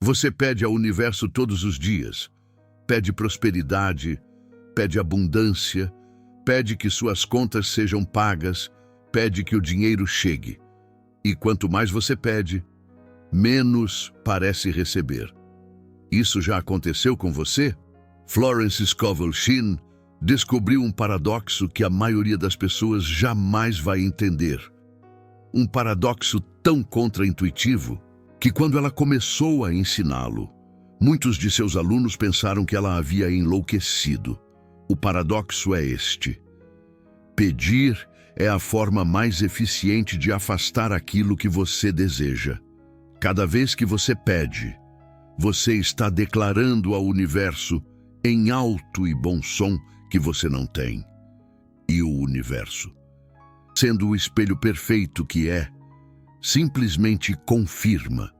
Você pede ao universo todos os dias. Pede prosperidade, pede abundância, pede que suas contas sejam pagas, pede que o dinheiro chegue. E quanto mais você pede, menos parece receber. Isso já aconteceu com você? Florence Scovel Shinn descobriu um paradoxo que a maioria das pessoas jamais vai entender. Um paradoxo tão contraintuitivo que, quando ela começou a ensiná-lo, muitos de seus alunos pensaram que ela havia enlouquecido. O paradoxo é este: pedir é a forma mais eficiente de afastar aquilo que você deseja. Cada vez que você pede, você está declarando ao universo, em alto e bom som, que você não tem. E o universo, sendo o espelho perfeito que é, simplesmente confirma: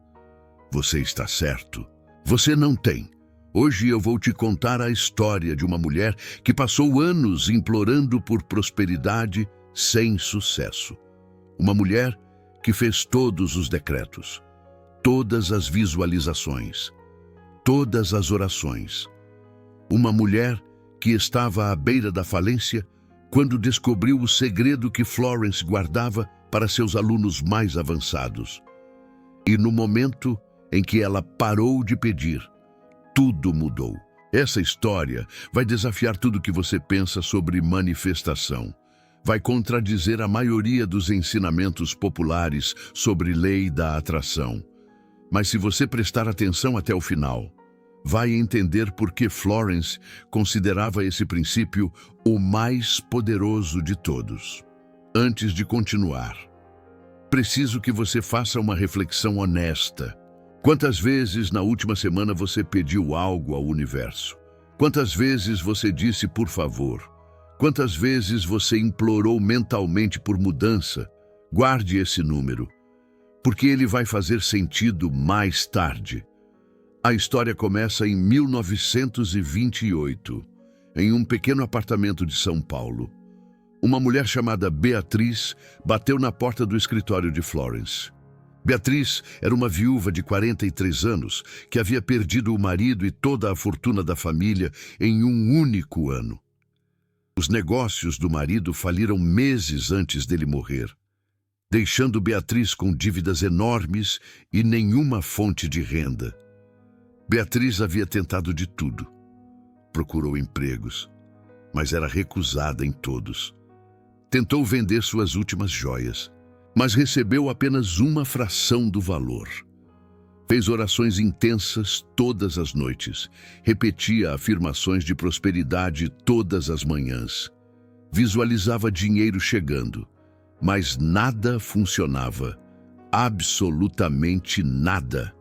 você está certo. Você não tem. Hoje eu vou te contar a história de uma mulher que passou anos implorando por prosperidade sem sucesso. Uma mulher que fez todos os decretos, todas as visualizações, todas as orações. Uma mulher que estava à beira da falência quando descobriu o segredo que Florence guardava para seus alunos mais avançados. E no momento em que ela parou de pedir, tudo mudou. Essa história vai desafiar tudo que você pensa sobre manifestação. Vai contradizer a maioria dos ensinamentos populares sobre lei da atração. Mas se você prestar atenção até o final, vai entender por que Florence considerava esse princípio o mais poderoso de todos. Antes de continuar, preciso que você faça uma reflexão honesta. Quantas vezes na última semana você pediu algo ao universo? Quantas vezes você disse por favor? Quantas vezes você implorou mentalmente por mudança? Guarde esse número, porque ele vai fazer sentido mais tarde. A história começa em 1928, em um pequeno apartamento de São Paulo. Uma mulher chamada Beatriz bateu na porta do escritório de Florence. Beatriz era uma viúva de 43 anos que havia perdido o marido e toda a fortuna da família em um único ano. Os negócios do marido faliram meses antes dele morrer, deixando Beatriz com dívidas enormes e nenhuma fonte de renda. Beatriz havia tentado de tudo. Procurou empregos, mas era recusada em todos. Tentou vender suas últimas joias, mas recebeu apenas uma fração do valor. Fez orações intensas todas as noites, repetia afirmações de prosperidade todas as manhãs. Visualizava dinheiro chegando, mas nada funcionava, absolutamente nada.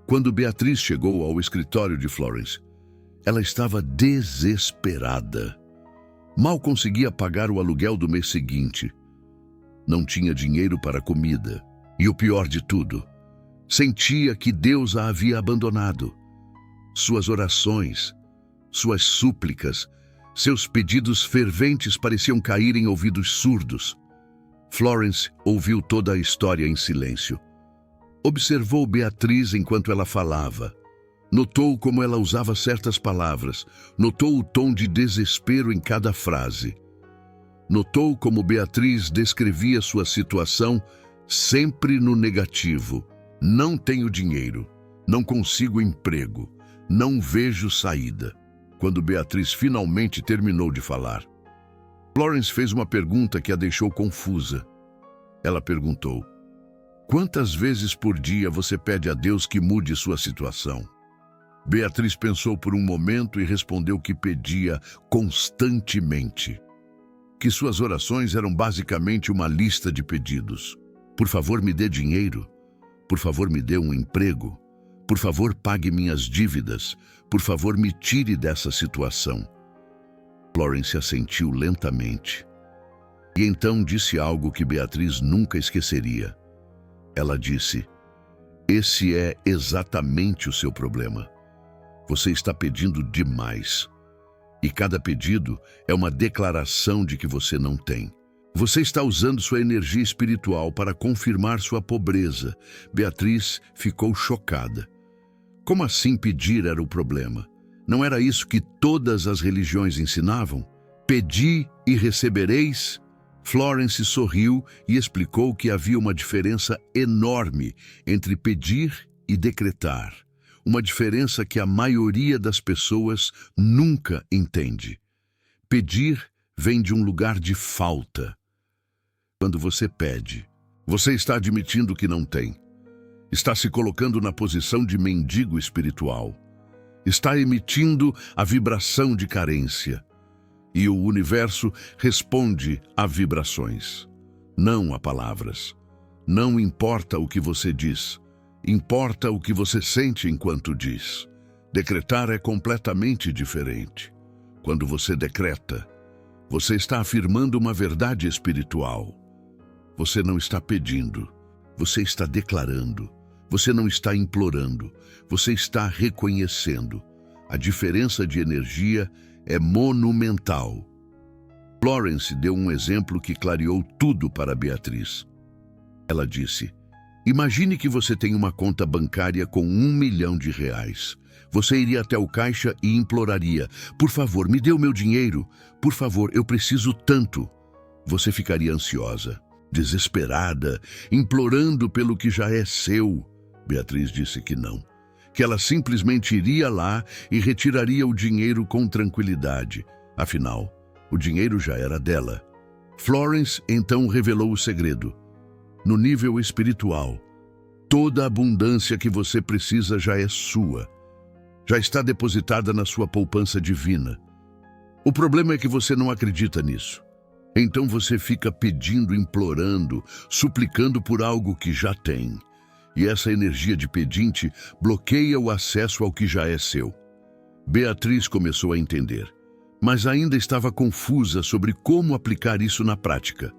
Quando Beatriz chegou ao escritório de Florence, ela estava desesperada. Mal conseguia pagar o aluguel do mês seguinte. Não tinha dinheiro para comida. E o pior de tudo, sentia que Deus a havia abandonado. Suas orações, suas súplicas, seus pedidos ferventes pareciam cair em ouvidos surdos. Florence ouviu toda a história em silêncio. Observou Beatriz enquanto ela falava. Notou como ela usava certas palavras. Notou o tom de desespero em cada frase. Notou como Beatriz descrevia sua situação sempre no negativo. Não tenho dinheiro. Não consigo emprego. Não vejo saída. Quando Beatriz finalmente terminou de falar, Florence fez uma pergunta que a deixou confusa. Ela perguntou: quantas vezes por dia você pede a Deus que mude sua situação? Beatriz pensou por um momento e respondeu que pedia constantemente. Que suas orações eram basicamente uma lista de pedidos. Por favor, me dê dinheiro. Por favor, me dê um emprego. Por favor, pague minhas dívidas. Por favor, me tire dessa situação. Florence assentiu lentamente. E então disse algo que Beatriz nunca esqueceria. Ela disse: esse é exatamente o seu problema. Você está pedindo demais. E cada pedido é uma declaração de que você não tem. Você está usando sua energia espiritual para confirmar sua pobreza. Beatriz ficou chocada. Como assim pedir era o problema? Não era isso que todas as religiões ensinavam? Pedi e recebereis? Florence sorriu e explicou que havia uma diferença enorme entre pedir e decretar. Uma diferença que a maioria das pessoas nunca entende. Pedir vem de um lugar de falta. Quando você pede, você está admitindo que não tem. Está se colocando na posição de mendigo espiritual. Está emitindo a vibração de carência. E o universo responde a vibrações, não a palavras. Não importa o que você diz, importa o que você sente enquanto diz. Decretar é completamente diferente. Quando você decreta, você está afirmando uma verdade espiritual. Você não está pedindo, você está declarando. Você não está implorando, você está reconhecendo. A diferença de energia é monumental. Florence deu um exemplo que clareou tudo para Beatriz. Ela disse: imagine que você tem uma conta bancária com R$1 milhão. Você iria até o caixa e imploraria: por favor, me dê o meu dinheiro. Por favor, eu preciso tanto. Você ficaria ansiosa, desesperada, implorando pelo que já é seu. Beatriz disse que não, que ela simplesmente iria lá e retiraria o dinheiro com tranquilidade. Afinal, o dinheiro já era dela. Florence então revelou o segredo. No nível espiritual, toda a abundância que você precisa já é sua. Já está depositada na sua poupança divina. O problema é que você não acredita nisso. Então você fica pedindo, implorando, suplicando por algo que já tem. E essa energia de pedinte bloqueia o acesso ao que já é seu. Beatriz começou a entender, mas ainda estava confusa sobre como aplicar isso na prática.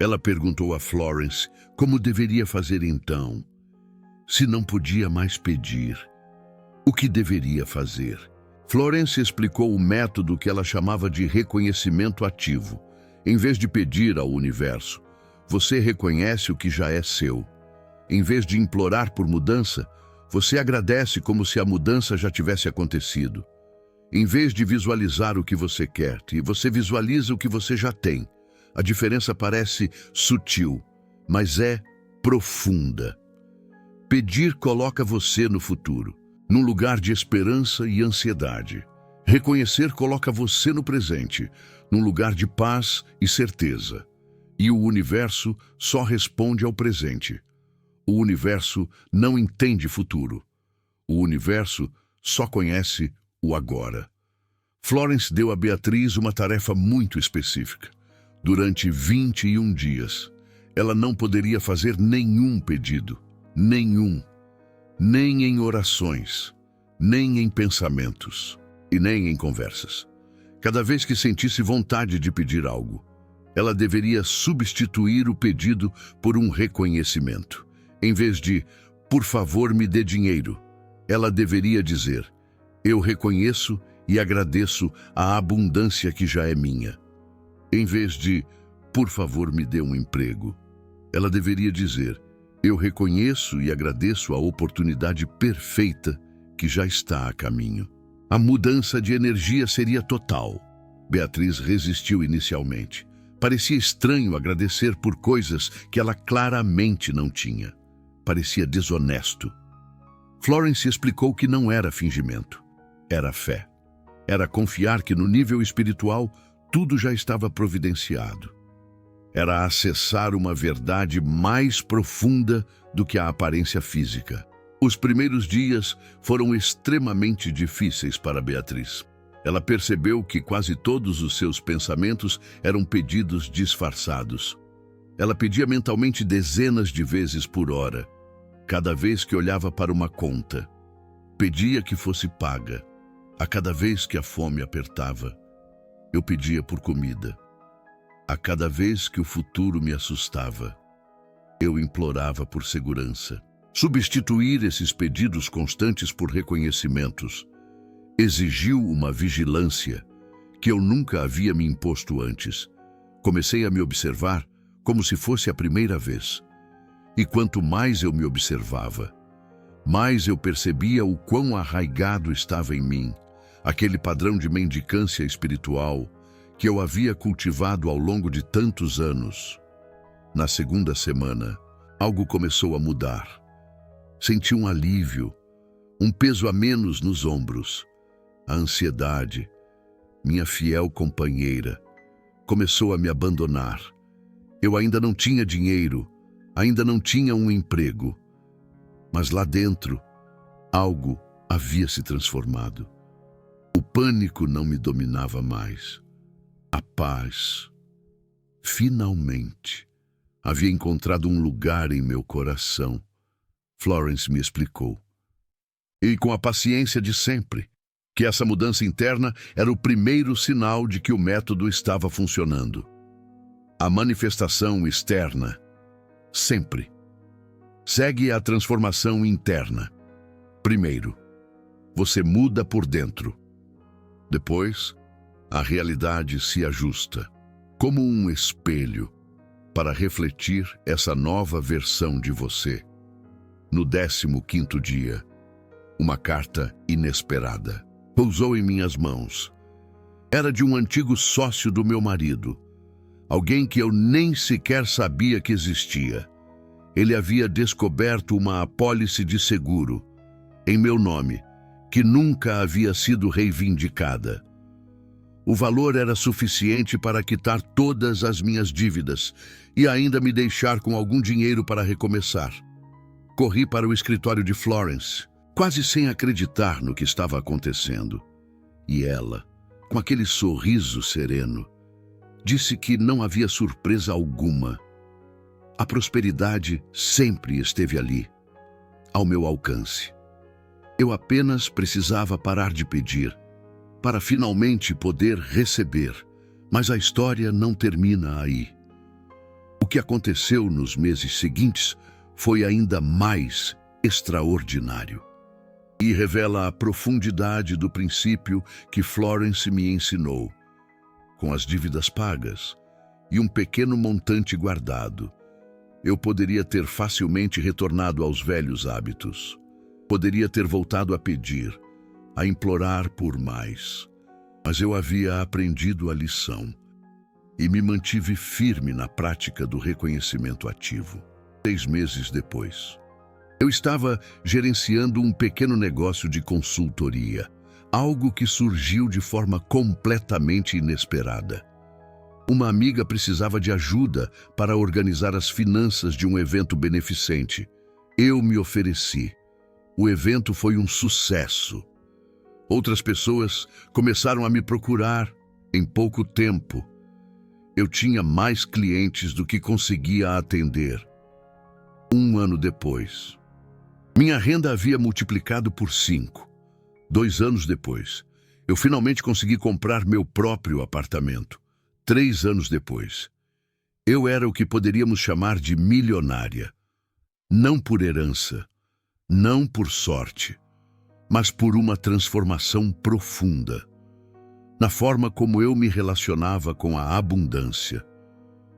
Ela perguntou a Florence como deveria fazer então. Se não podia mais pedir, o que deveria fazer? Florence explicou o método que ela chamava de reconhecimento ativo. Em vez de pedir ao universo, você reconhece o que já é seu. Em vez de implorar por mudança, você agradece como se a mudança já tivesse acontecido. Em vez de visualizar o que você quer, você visualiza o que você já tem. A diferença parece sutil, mas é profunda. Pedir coloca você no futuro, num lugar de esperança e ansiedade. Reconhecer coloca você no presente, num lugar de paz e certeza. E o universo só responde ao presente. O universo não entende futuro. O universo só conhece o agora. Florence deu a Beatriz uma tarefa muito específica. Durante 21 dias, ela não poderia fazer nenhum pedido. Nenhum. Nem em orações, nem em pensamentos e nem em conversas. Cada vez que sentisse vontade de pedir algo, ela deveria substituir o pedido por um reconhecimento. Em vez de, por favor, me dê dinheiro, ela deveria dizer, eu reconheço e agradeço a abundância que já é minha. Em vez de, por favor, me dê um emprego, ela deveria dizer, eu reconheço e agradeço a oportunidade perfeita que já está a caminho. A mudança de energia seria total. Beatriz resistiu inicialmente. Parecia estranho agradecer por coisas que ela claramente não tinha. Parecia desonesto. Florence explicou que não era fingimento. Era fé. Era confiar que no nível espiritual tudo já estava providenciado. Era acessar uma verdade mais profunda do que a aparência física. Os primeiros dias foram extremamente difíceis para Beatriz. Ela percebeu que quase todos os seus pensamentos eram pedidos disfarçados. Ela pedia mentalmente dezenas de vezes por hora, cada vez que olhava para uma conta. Pedia que fosse paga. A cada vez que a fome apertava, eu pedia por comida. A cada vez que o futuro me assustava, eu implorava por segurança. Substituir esses pedidos constantes por reconhecimentos exigiu uma vigilância que eu nunca havia me imposto antes. Comecei a me observar como se fosse a primeira vez. E quanto mais eu me observava, mais eu percebia o quão arraigado estava em mim aquele padrão de mendicância espiritual que eu havia cultivado ao longo de tantos anos. Na segunda semana, algo começou a mudar. Senti um alívio, um peso a menos nos ombros. A ansiedade, minha fiel companheira, começou a me abandonar. Eu ainda não tinha dinheiro, ainda não tinha um emprego, mas lá dentro, algo havia se transformado. O pânico não me dominava mais. A paz, finalmente, havia encontrado um lugar em meu coração. Florence me explicou, e com a paciência de sempre, que essa mudança interna era o primeiro sinal de que o método estava funcionando. A manifestação externa sempre segue a transformação interna. Primeiro, você muda por dentro. Depois, a realidade se ajusta, como um espelho, para refletir essa nova versão de você. No 15º dia, uma carta inesperada pousou em minhas mãos. Era de um antigo sócio do meu marido, alguém que eu nem sequer sabia que existia. Ele havia descoberto uma apólice de seguro, em meu nome, que nunca havia sido reivindicada. O valor era suficiente para quitar todas as minhas dívidas e ainda me deixar com algum dinheiro para recomeçar. Corri para o escritório de Florence, quase sem acreditar no que estava acontecendo. E ela, com aquele sorriso sereno, disse que não havia surpresa alguma. A prosperidade sempre esteve ali, ao meu alcance. Eu apenas precisava parar de pedir, para finalmente poder receber. Mas a história não termina aí. O que aconteceu nos meses seguintes foi ainda mais extraordinário e revela a profundidade do princípio que Florence me ensinou. Com as dívidas pagas e um pequeno montante guardado, eu poderia ter facilmente retornado aos velhos hábitos. Poderia ter voltado a pedir, a implorar por mais. Mas eu havia aprendido a lição e me mantive firme na prática do reconhecimento ativo. 6 meses depois, eu estava gerenciando um pequeno negócio de consultoria, algo que surgiu de forma completamente inesperada. Uma amiga precisava de ajuda para organizar as finanças de um evento beneficente. Eu me ofereci. O evento foi um sucesso. Outras pessoas começaram a me procurar em pouco tempo. Eu tinha mais clientes do que conseguia atender. 1 ano depois, minha renda havia multiplicado por 5. 2 anos depois, eu finalmente consegui comprar meu próprio apartamento. 3 anos depois, eu era o que poderíamos chamar de milionária. Não por herança, não por sorte, mas por uma transformação profunda na forma como eu me relacionava com a abundância.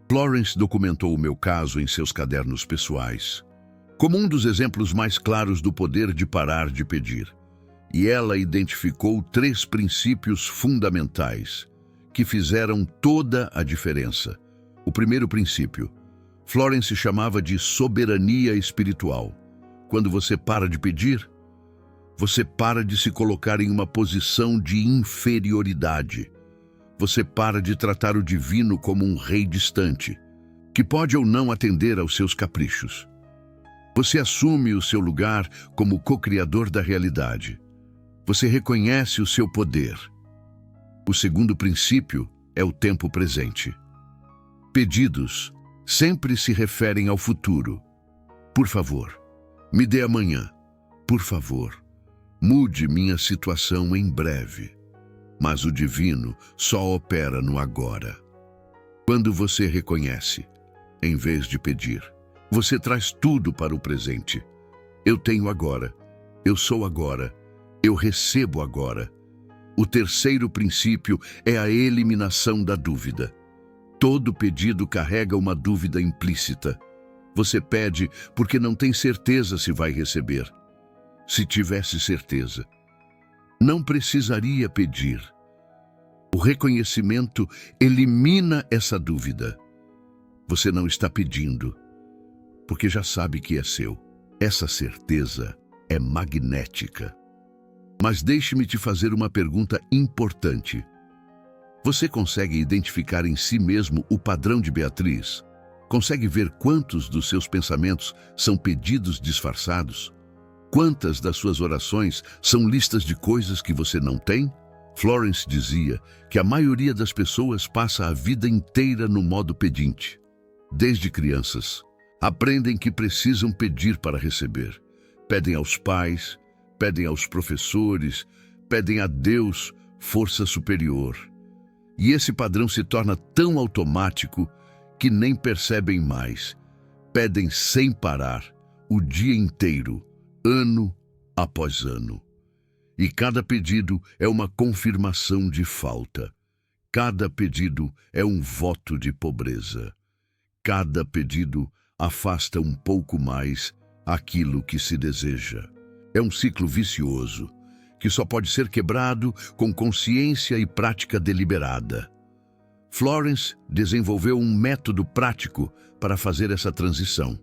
Florence documentou o meu caso em seus cadernos pessoais, como um dos exemplos mais claros do poder de parar de pedir. E ela identificou 3 princípios fundamentais que fizeram toda a diferença. O primeiro princípio, Florence chamava de soberania espiritual. Quando você para de pedir, você para de se colocar em uma posição de inferioridade. Você para de tratar o divino como um rei distante, que pode ou não atender aos seus caprichos. Você assume o seu lugar como co-criador da realidade. Você reconhece o seu poder. O segundo princípio é o tempo presente. Pedidos sempre se referem ao futuro. Por favor, me dê amanhã. Por favor, mude minha situação em breve. Mas o divino só opera no agora. Quando você reconhece, em vez de pedir, você traz tudo para o presente. Eu tenho agora, eu sou agora, eu recebo agora. O terceiro princípio é a eliminação da dúvida. Todo pedido carrega uma dúvida implícita. Você pede porque não tem certeza se vai receber. se tivesse certeza. Não precisaria pedir. O reconhecimento elimina essa dúvida. Você não está pedindo, porque já sabe que é seu. Essa certeza é magnética. Mas deixe-me te fazer uma pergunta importante. Você consegue identificar em si mesmo o padrão de Beatriz? Consegue ver quantos dos seus pensamentos são pedidos disfarçados? Quantas das suas orações são listas de coisas que você não tem? Florence dizia que a maioria das pessoas passa a vida inteira no modo pedinte. Desde crianças, aprendem que precisam pedir para receber. Pedem aos pais, pedem aos professores, pedem a Deus, força superior. E esse padrão se torna tão automático que nem percebem mais. Pedem sem parar, o dia inteiro, ano após ano. E cada pedido é uma confirmação de falta. Cada pedido é um voto de pobreza. Cada pedido afasta um pouco mais aquilo que se deseja. É um ciclo vicioso, que só pode ser quebrado com consciência e prática deliberada. Florence desenvolveu um método prático para fazer essa transição.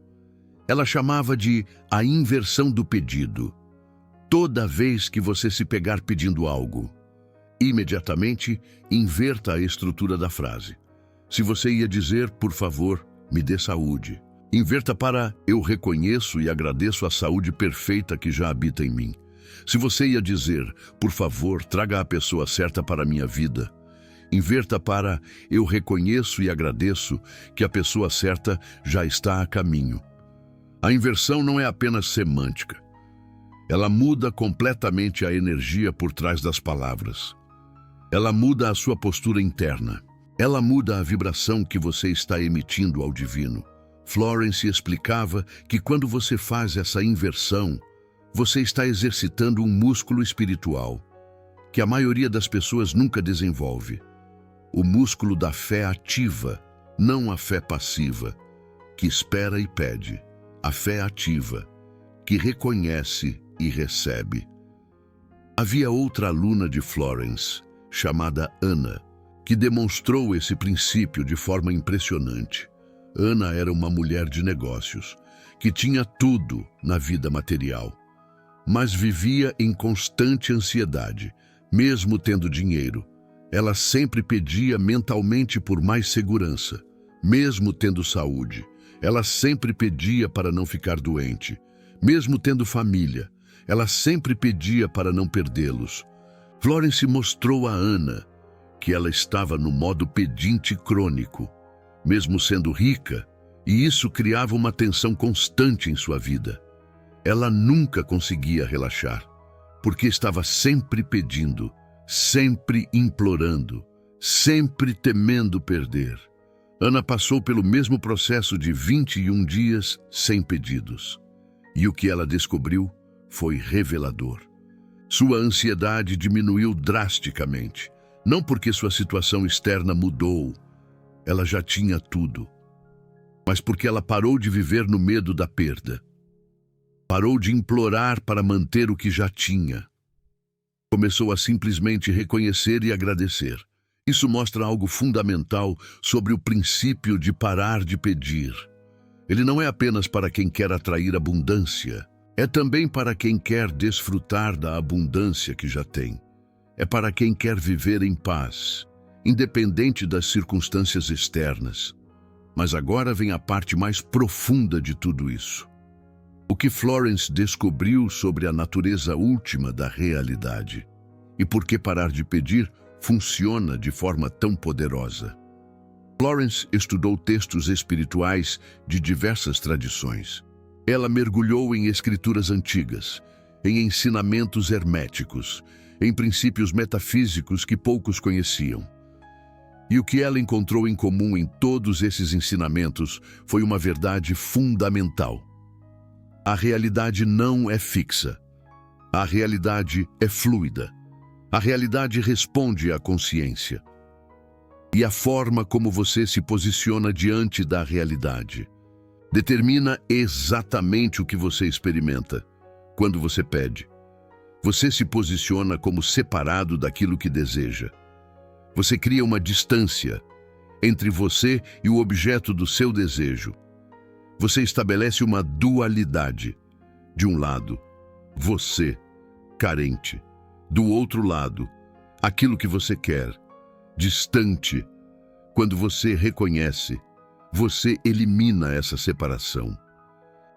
Ela chamava de a inversão do pedido. Toda vez que você se pegar pedindo algo, imediatamente inverta a estrutura da frase. Se você ia dizer, por favor, me dê saúde, inverta para eu reconheço e agradeço a saúde perfeita que já habita em mim. Se você ia dizer, por favor, traga a pessoa certa para a minha vida, inverta para eu reconheço e agradeço que a pessoa certa já está a caminho. A inversão não é apenas semântica. Ela muda completamente a energia por trás das palavras. Ela muda a sua postura interna. Ela muda a vibração que você está emitindo ao divino. Florence explicava que quando você faz essa inversão, você está exercitando um músculo espiritual que a maioria das pessoas nunca desenvolve. O músculo da fé ativa, não a fé passiva, que espera e pede. A fé ativa, que reconhece e recebe. Havia outra aluna de Florence, chamada Ana, que demonstrou esse princípio de forma impressionante. Ana era uma mulher de negócios, que tinha tudo na vida material, mas vivia em constante ansiedade, mesmo tendo dinheiro. Ela sempre pedia mentalmente por mais segurança, mesmo tendo saúde. Ela sempre pedia para não ficar doente, mesmo tendo família. Ela sempre pedia para não perdê-los. Florence mostrou a Ana que ela estava no modo pedinte crônico, mesmo sendo rica, e isso criava uma tensão constante em sua vida. Ela nunca conseguia relaxar, porque estava sempre pedindo, sempre implorando, sempre temendo perder. Ana passou pelo mesmo processo de 21 dias sem pedidos. E o que ela descobriu foi revelador. Sua ansiedade diminuiu drasticamente, não porque sua situação externa mudou, ela já tinha tudo, mas porque ela parou de viver no medo da perda. Parou de implorar para manter o que já tinha. Começou a simplesmente reconhecer e agradecer. Isso mostra algo fundamental sobre o princípio de parar de pedir. Ele não é apenas para quem quer atrair abundância, é também para quem quer desfrutar da abundância que já tem. É para quem quer viver em paz, independente das circunstâncias externas. Mas agora vem a parte mais profunda de tudo isso. O que Florence descobriu sobre a natureza última da realidade e por que parar de pedir funciona de forma tão poderosa. Florence estudou textos espirituais de diversas tradições. Ela mergulhou em escrituras antigas, em ensinamentos herméticos, em princípios metafísicos que poucos conheciam. E o que ela encontrou em comum em todos esses ensinamentos foi uma verdade fundamental. A realidade não é fixa. A realidade é fluida. A realidade responde à consciência. E a forma como você se posiciona diante da realidade determina exatamente o que você experimenta. Quando você pede, você se posiciona como separado daquilo que deseja. Você cria uma distância entre você e o objeto do seu desejo. Você estabelece uma dualidade. De um lado, você, carente. Do outro lado, aquilo que você quer, distante. Quando você reconhece, você elimina essa separação.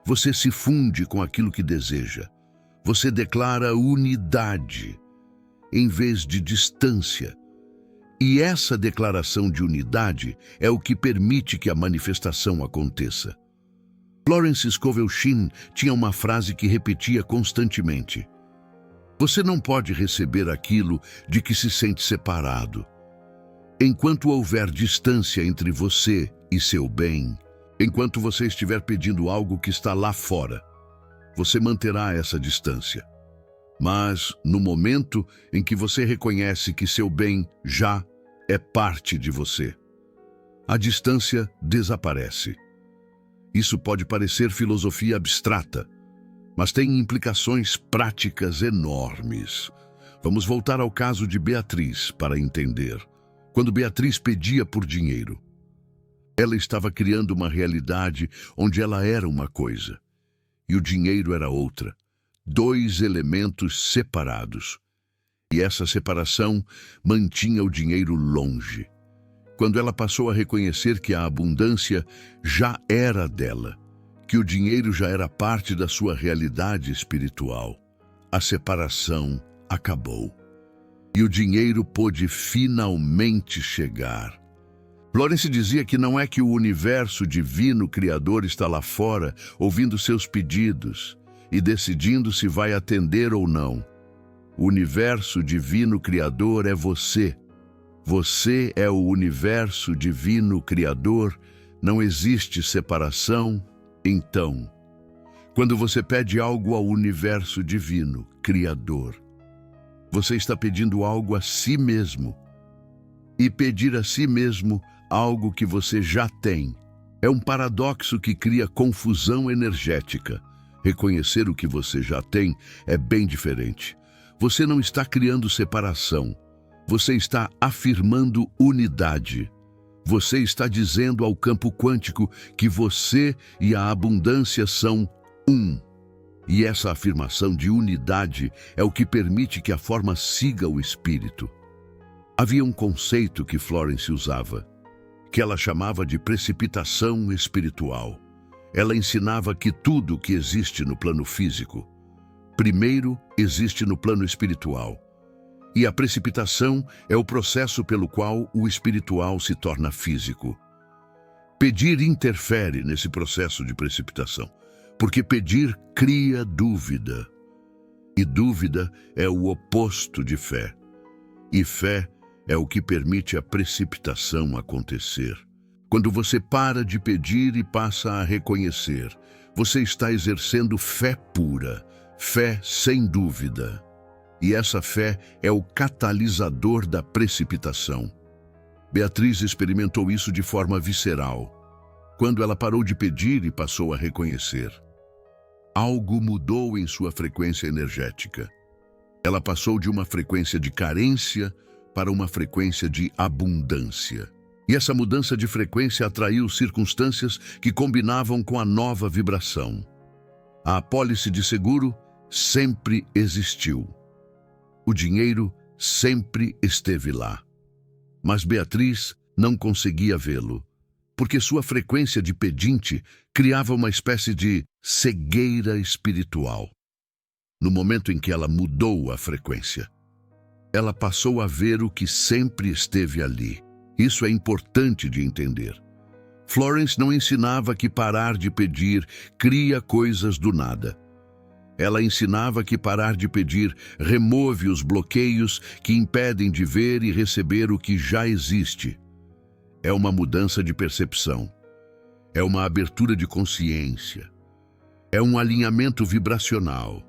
Você se funde com aquilo que deseja. Você declara unidade em vez de distância. E essa declaração de unidade é o que permite que a manifestação aconteça. Florence Scovel Shinn tinha uma frase que repetia constantemente: você não pode receber aquilo de que se sente separado. Enquanto houver distância entre você e seu bem, enquanto você estiver pedindo algo que está lá fora, você manterá essa distância. Mas, no momento em que você reconhece que seu bem já é parte de você, a distância desaparece. Isso pode parecer filosofia abstrata, mas tem implicações práticas enormes. Vamos voltar ao caso de Beatriz para entender. Quando Beatriz pedia por dinheiro, ela estava criando uma realidade onde ela era uma coisa e o dinheiro era outra. Dois elementos separados. E essa separação mantinha o dinheiro longe. Quando ela passou a reconhecer que a abundância já era dela, que o dinheiro já era parte da sua realidade espiritual, a separação acabou. E o dinheiro pôde finalmente chegar. Florence dizia que não é que o universo divino criador está lá fora, ouvindo seus pedidos e decidindo se vai atender ou não. O universo divino criador é você. Você é o universo divino criador, não existe separação. Então, quando você pede algo ao universo divino criador, você está pedindo algo a si mesmo. E pedir a si mesmo algo que você já tem é um paradoxo que cria confusão energética. Reconhecer o que você já tem é bem diferente. Você não está criando separação. Você está afirmando unidade. Você está dizendo ao campo quântico que você e a abundância são um. E essa afirmação de unidade é o que permite que a forma siga o espírito. Havia um conceito que Florence usava, que ela chamava de precipitação espiritual. Ela ensinava que tudo que existe no plano físico, primeiro existe no plano espiritual. E a precipitação é o processo pelo qual o espiritual se torna físico. Pedir interfere nesse processo de precipitação, porque pedir cria dúvida. E dúvida é o oposto de fé. E fé é o que permite a precipitação acontecer. Quando você para de pedir e passa a reconhecer, você está exercendo fé pura, fé sem dúvida. E essa fé é o catalisador da precipitação. Beatriz experimentou isso de forma visceral, quando ela parou de pedir e passou a reconhecer. Algo mudou em sua frequência energética. Ela passou de uma frequência de carência para uma frequência de abundância. E essa mudança de frequência atraiu circunstâncias que combinavam com a nova vibração. A apólice de seguro sempre existiu. O dinheiro sempre esteve lá. Mas Beatriz não conseguia vê-lo, porque sua frequência de pedinte criava uma espécie de cegueira espiritual. No momento em que ela mudou a frequência, ela passou a ver o que sempre esteve ali. Isso é importante de entender. Florence não ensinava que parar de pedir cria coisas do nada. Ela ensinava que parar de pedir remove os bloqueios que impedem de ver e receber o que já existe. É uma mudança de percepção. É uma abertura de consciência. É um alinhamento vibracional.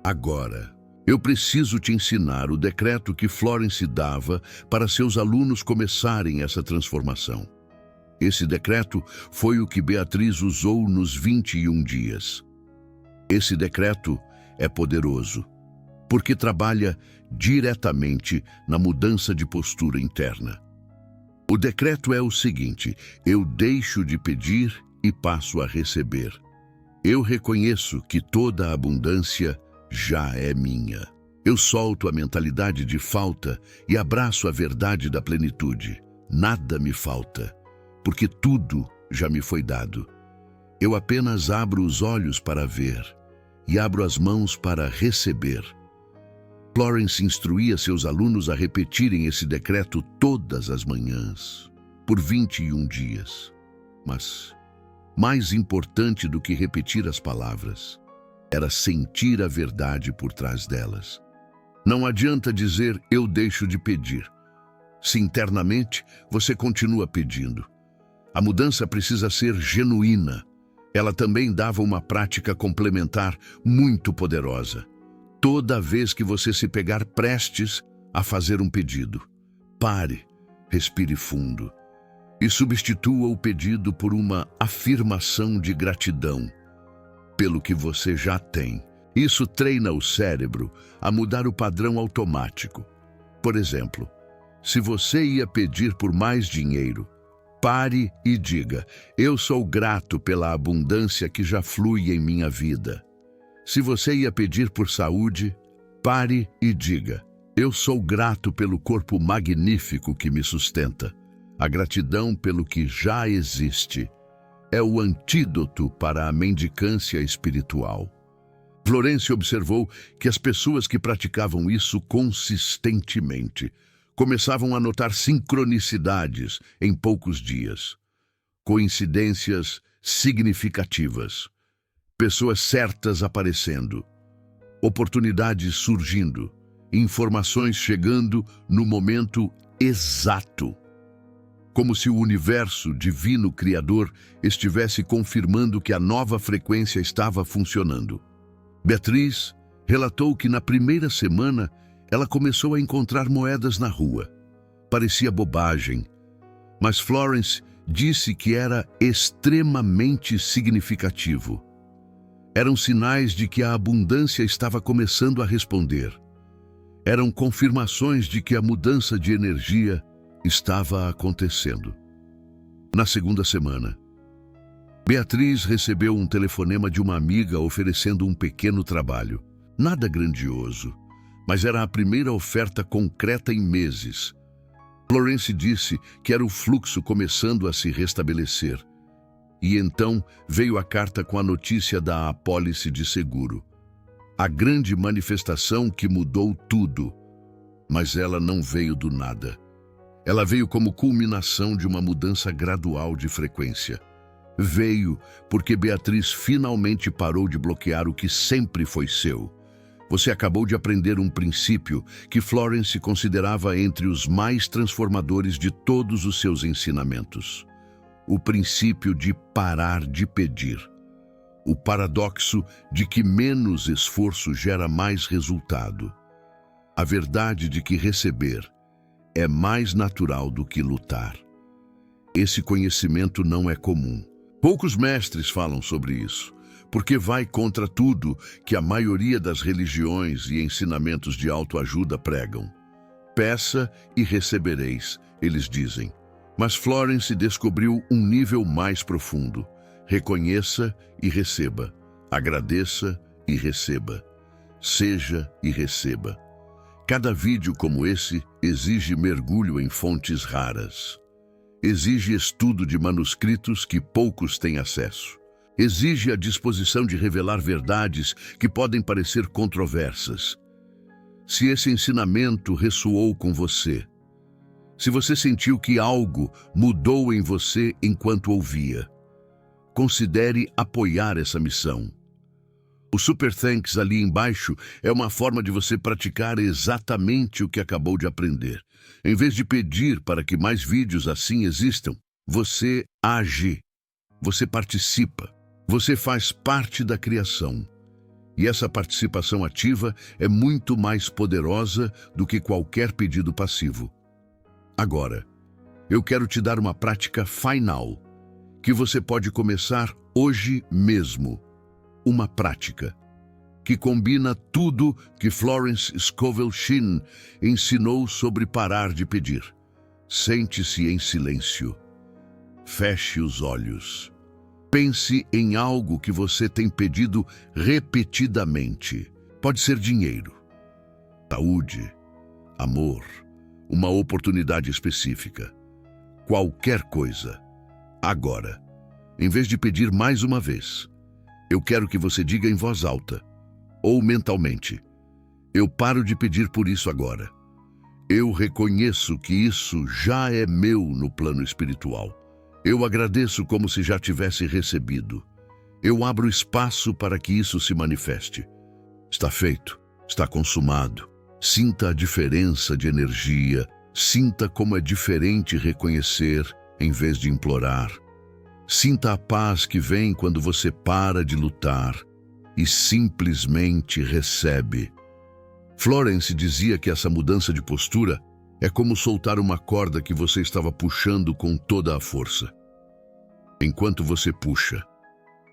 Agora, eu preciso te ensinar o decreto que Florence dava para seus alunos começarem essa transformação. Esse decreto foi o que Beatriz usou nos 21 dias. Esse decreto é poderoso, porque trabalha diretamente na mudança de postura interna. O decreto é o seguinte: eu deixo de pedir e passo a receber. Eu reconheço que toda a abundância já é minha. Eu solto a mentalidade de falta e abraço a verdade da plenitude. Nada me falta, porque tudo já me foi dado. Eu apenas abro os olhos para ver e abro as mãos para receber. Florence instruía seus alunos a repetirem esse decreto todas as manhãs, por 21 dias. Mas, mais importante do que repetir as palavras, era sentir a verdade por trás delas. Não adianta dizer, eu deixo de pedir. Se internamente você continua pedindo. A mudança precisa ser genuína. Ela também dava uma prática complementar muito poderosa. Toda vez que você se pegar prestes a fazer um pedido, pare, respire fundo e substitua o pedido por uma afirmação de gratidão pelo que você já tem. Isso treina o cérebro a mudar o padrão automático. Por exemplo, se você ia pedir por mais dinheiro, pare e diga, eu sou grato pela abundância que já flui em minha vida. Se você ia pedir por saúde, pare e diga, eu sou grato pelo corpo magnífico que me sustenta. A gratidão pelo que já existe é o antídoto para a mendicância espiritual. Florence observou que as pessoas que praticavam isso consistentemente começavam a notar sincronicidades em poucos dias, coincidências significativas, pessoas certas aparecendo, oportunidades surgindo, informações chegando no momento exato, como se o universo divino criador estivesse confirmando que a nova frequência estava funcionando. Beatriz relatou que na primeira semana ela começou a encontrar moedas na rua. Parecia bobagem, mas Florence disse que era extremamente significativo. Eram sinais de que a abundância estava começando a responder. Eram confirmações de que a mudança de energia estava acontecendo. Na segunda semana, Beatriz recebeu um telefonema de uma amiga oferecendo um pequeno trabalho. Nada grandioso, mas era a primeira oferta concreta em meses. Florence disse que era o fluxo começando a se restabelecer. E então veio a carta com a notícia da apólice de seguro. A grande manifestação que mudou tudo. Mas ela não veio do nada. Ela veio como culminação de uma mudança gradual de frequência. Veio porque Beatriz finalmente parou de bloquear o que sempre foi seu. Você acabou de aprender um princípio que Florence considerava entre os mais transformadores de todos os seus ensinamentos. O princípio de parar de pedir. O paradoxo de que menos esforço gera mais resultado. A verdade de que receber é mais natural do que lutar. Esse conhecimento não é comum. Poucos mestres falam sobre isso, porque vai contra tudo que a maioria das religiões e ensinamentos de autoajuda pregam. Peça e recebereis, eles dizem. Mas Florence descobriu um nível mais profundo. Reconheça e receba. Agradeça e receba. Seja e receba. Cada vídeo como esse exige mergulho em fontes raras. Exige estudo de manuscritos que poucos têm acesso. Exige a disposição de revelar verdades que podem parecer controversas. Se esse ensinamento ressoou com você, se você sentiu que algo mudou em você enquanto ouvia, considere apoiar essa missão. O Super Thanks ali embaixo é uma forma de você praticar exatamente o que acabou de aprender. Em vez de pedir para que mais vídeos assim existam, você age, você participa, você faz parte da criação. E essa participação ativa é muito mais poderosa do que qualquer pedido passivo. Agora, eu quero te dar uma prática final, que você pode começar hoje mesmo. Uma prática. que combina tudo que Florence Scovel Shinn ensinou sobre parar de pedir. Sente-se em silêncio. Feche os olhos. Pense em algo que você tem pedido repetidamente. Pode ser dinheiro, saúde, amor, uma oportunidade específica. Qualquer coisa. Agora, em vez de pedir mais uma vez, eu quero que você diga em voz alta, ou mentalmente: eu paro de pedir por isso agora. Eu reconheço que isso já é meu no plano espiritual. Eu agradeço como se já tivesse recebido. Eu abro espaço para que isso se manifeste. Está feito, está consumado. Sinta a diferença de energia, sinta como é diferente reconhecer em vez de implorar. Sinta a paz que vem quando você para de lutar e simplesmente recebe. Florence dizia que essa mudança de postura é como soltar uma corda que você estava puxando com toda a força. Enquanto você puxa,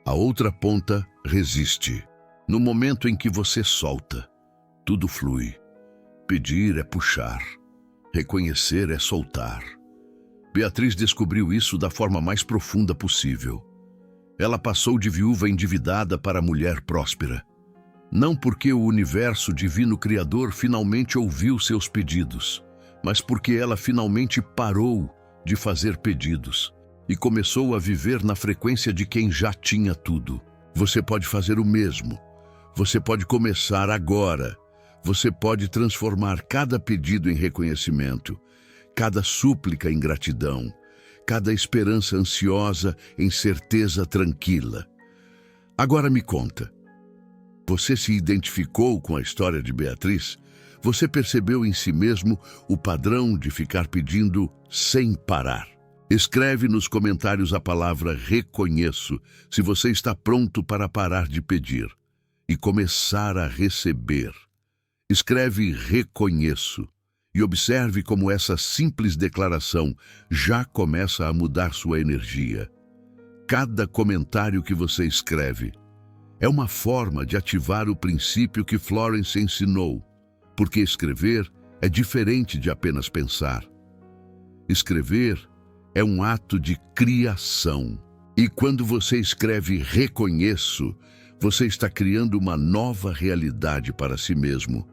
a outra ponta resiste. No momento em que você solta, tudo flui. Pedir é puxar, reconhecer é soltar. Beatriz descobriu isso da forma mais profunda possível. Ela passou de viúva endividada para mulher próspera. Não porque o universo divino criador finalmente ouviu seus pedidos, mas porque ela finalmente parou de fazer pedidos e começou a viver na frequência de quem já tinha tudo. Você pode fazer o mesmo. Você pode começar agora. Você pode transformar cada pedido em reconhecimento, cada súplica em gratidão, cada esperança ansiosa em certeza tranquila. Agora me conta. Você se identificou com a história de Beatriz? Você percebeu em si mesmo o padrão de ficar pedindo sem parar? Escreve nos comentários a palavra reconheço se você está pronto para parar de pedir e começar a receber. Escreve reconheço e observe como essa simples declaração já começa a mudar sua energia. Cada comentário que você escreve é uma forma de ativar o princípio que Florence ensinou, porque escrever é diferente de apenas pensar. Escrever é um ato de criação. E quando você escreve reconheço, você está criando uma nova realidade para si mesmo.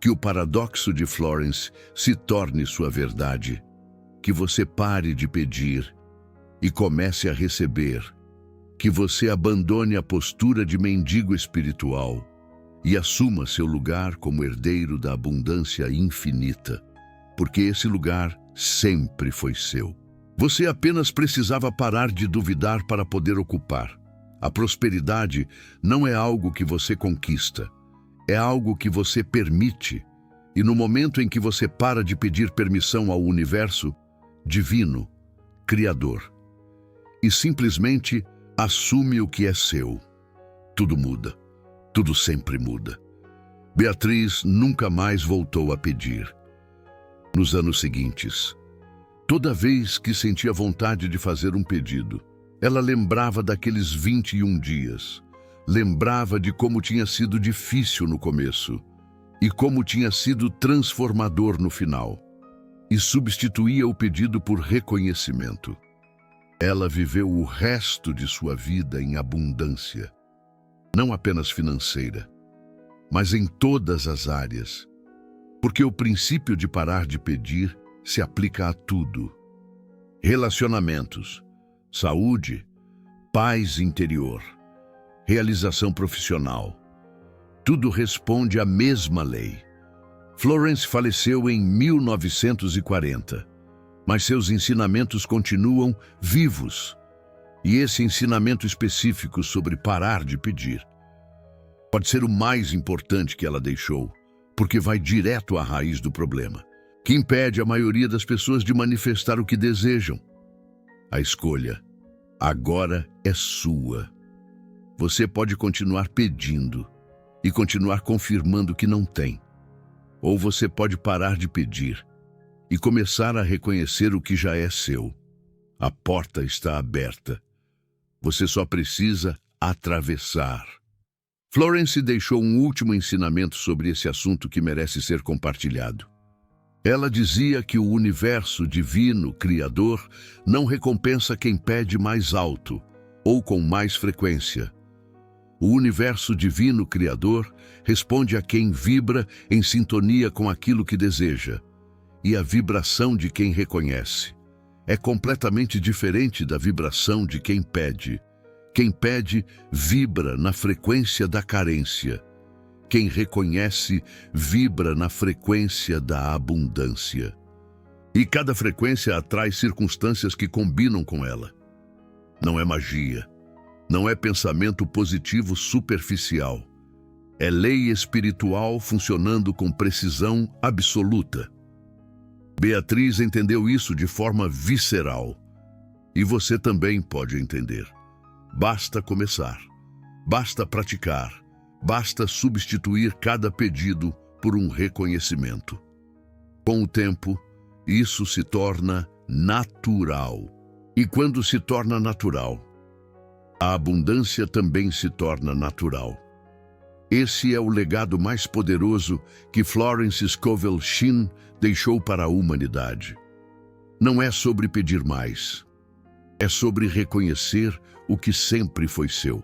Que o paradoxo de Florence se torne sua verdade. Que você pare de pedir e comece a receber. Que você abandone a postura de mendigo espiritual e assuma seu lugar como herdeiro da abundância infinita, porque esse lugar sempre foi seu. Você apenas precisava parar de duvidar para poder ocupar. A prosperidade não é algo que você conquista, é algo que você permite. E no momento em que você para de pedir permissão ao universo, divino, criador, e simplesmente assume o que é seu, tudo muda. Tudo sempre muda. Beatriz nunca mais voltou a pedir. Nos anos seguintes, toda vez que sentia vontade de fazer um pedido, ela lembrava daqueles 21 dias. Lembrava de como tinha sido difícil no começo e como tinha sido transformador no final. E substituía o pedido por reconhecimento. Ela viveu o resto de sua vida em abundância. Não apenas financeira, mas em todas as áreas. Porque o princípio de parar de pedir se aplica a tudo. Relacionamentos, saúde, paz interior, realização profissional. Tudo responde à mesma lei. Florence faleceu em 1940, mas seus ensinamentos continuam vivos. E esse ensinamento específico sobre parar de pedir pode ser o mais importante que ela deixou, porque vai direto à raiz do problema, que impede a maioria das pessoas de manifestar o que desejam. A escolha agora é sua. Você pode continuar pedindo e continuar confirmando que não tem. Ou você pode parar de pedir e começar a reconhecer o que já é seu. A porta está aberta. Você só precisa atravessar. Florence deixou um último ensinamento sobre esse assunto que merece ser compartilhado. Ela dizia que o universo divino, criador, não recompensa quem pede mais alto ou com mais frequência. O universo divino, criador, responde a quem vibra em sintonia com aquilo que deseja, e a vibração de quem reconhece é completamente diferente da vibração de quem pede. Quem pede vibra na frequência da carência. Quem reconhece vibra na frequência da abundância. E cada frequência atrai circunstâncias que combinam com ela. Não é magia. Não é pensamento positivo superficial. É lei espiritual funcionando com precisão absoluta. Beatriz entendeu isso de forma visceral. E você também pode entender. Basta começar. Basta praticar. Basta substituir cada pedido por um reconhecimento. Com o tempo, isso se torna natural. E quando se torna natural, a abundância também se torna natural. Esse é o legado mais poderoso que Florence Scovel Shinn deixou para a humanidade. Não é sobre pedir mais. É sobre reconhecer o que sempre foi seu.